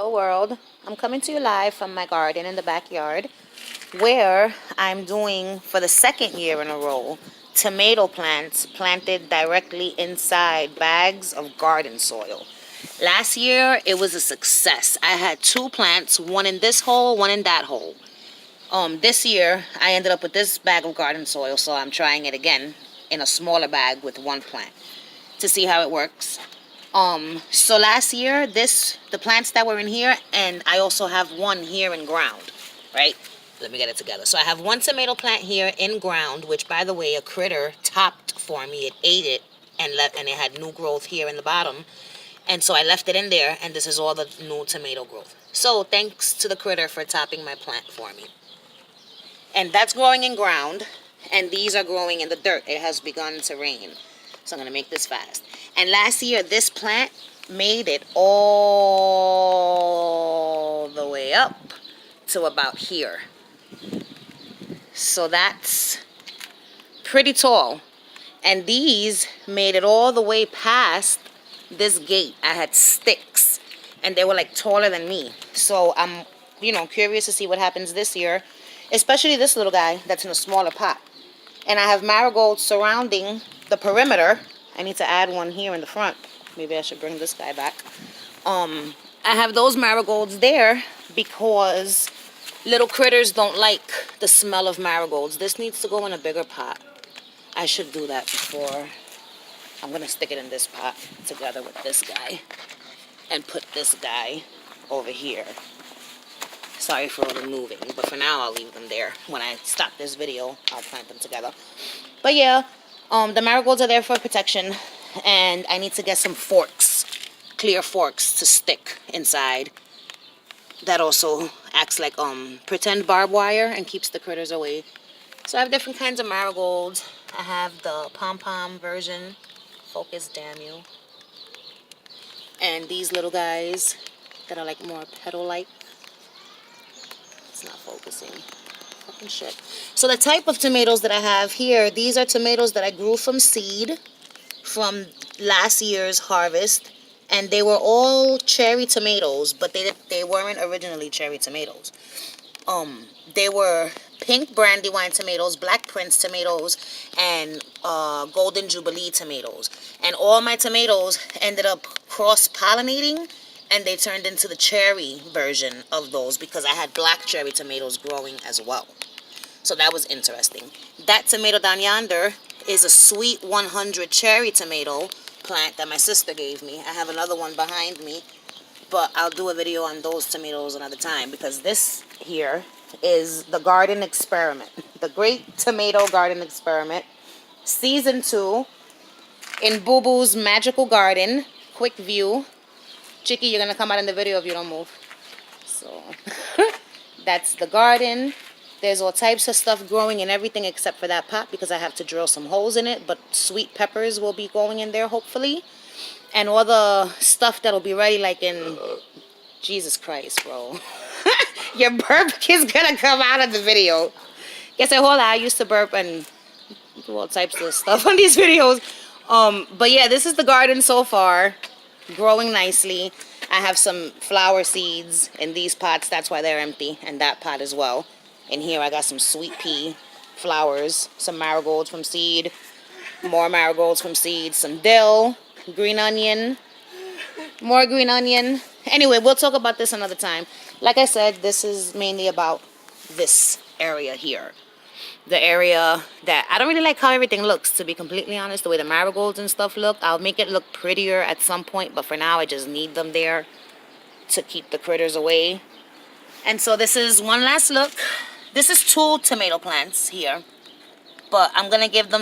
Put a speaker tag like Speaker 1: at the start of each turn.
Speaker 1: Hello world, I'm coming to you live from my garden in the backyard where I'm doing for the second year in a row tomato plants planted directly inside bags of garden soil. Last year it was a success. I had two plants, one in this hole, one in that hole. This year I ended up with this bag of garden soil, so I'm trying it again in a smaller bag with one plant to see how it works. So last year, the plants that were in here, and I also have one here in ground, right? Let me get it together. So I have one tomato plant here in ground, which, by the way, a critter topped for me. It ate it and it had new growth here in the bottom. And so I left it in there, and this is all the new tomato growth. So thanks to the critter for topping my plant for me. And that's growing in ground, and these are growing in the dirt. It has begun to rain. So I'm going to make this fast. And last year, this plant made it all the way up to about here. So that's pretty tall. And these made it all the way past this gate. I had sticks, and they were like taller than me. So I'm, curious to see what happens this year, especially this little guy that's in a smaller pot. And I have marigolds surrounding the perimeter. I need to add one here in the front. Maybe I should bring this guy back. I have those marigolds there because little critters don't like the smell of marigolds. This needs to go in a bigger pot. I should do that before. I'm going to stick it in this pot together with this guy and put this guy over here. Sorry for all the moving, but for now I'll leave them there. When I stop this video, I'll plant them together. But yeah, the marigolds are there for protection, and I need to get some forks, clear forks to stick inside. That also acts like pretend barbed wire and keeps the critters away. So I have different kinds of marigolds. I have the pom-pom version. Focus, damn you. And these little guys that are like more petal-like. It's not focusing. Fucking shit. So the type of tomatoes that I have here, these are tomatoes that I grew from seed from last year's harvest. And they were all cherry tomatoes, but they weren't originally cherry tomatoes. They were pink brandywine tomatoes, black prince tomatoes, and golden jubilee tomatoes. And all my tomatoes ended up cross-pollinating, and they turned into the cherry version of those because I had black cherry tomatoes growing as well. So that was interesting. That tomato down yonder is a sweet 100 cherry tomato plant that my sister gave me. I have another one behind me, but I'll do a video on those tomatoes another time because this here is the garden experiment. The Great Tomato Garden Experiment. Season 2 in Boo Boo's Magical Garden. Quick view. Chicky, you're going to come out in the video if you don't move. So, that's the garden. There's all types of stuff growing in everything except for that pot because I have to drill some holes in it. But sweet peppers will be going in there, hopefully. And all the stuff that'll be ready like in... Jesus Christ, bro. Your burp is going to come out of the video. Guess I hold on. I used to burp and do all types of stuff on these videos. But yeah, this is the garden so far. Growing nicely. I have some flower seeds in these pots. That's why they're empty. And that pot as well. In here I got some sweet pea flowers. Some marigolds from seed. More marigolds from seed. Some dill. Green onion. More green onion. Anyway, we'll talk about this another time. Like I said, this is mainly about this area here. The area that I don't really like how everything looks, to be completely honest. The way the marigolds and stuff look. I'll make it look prettier at some point, but for now I just need them there to keep the critters away. And so this is one last look. This is 2 tomato plants here, but I'm going to give them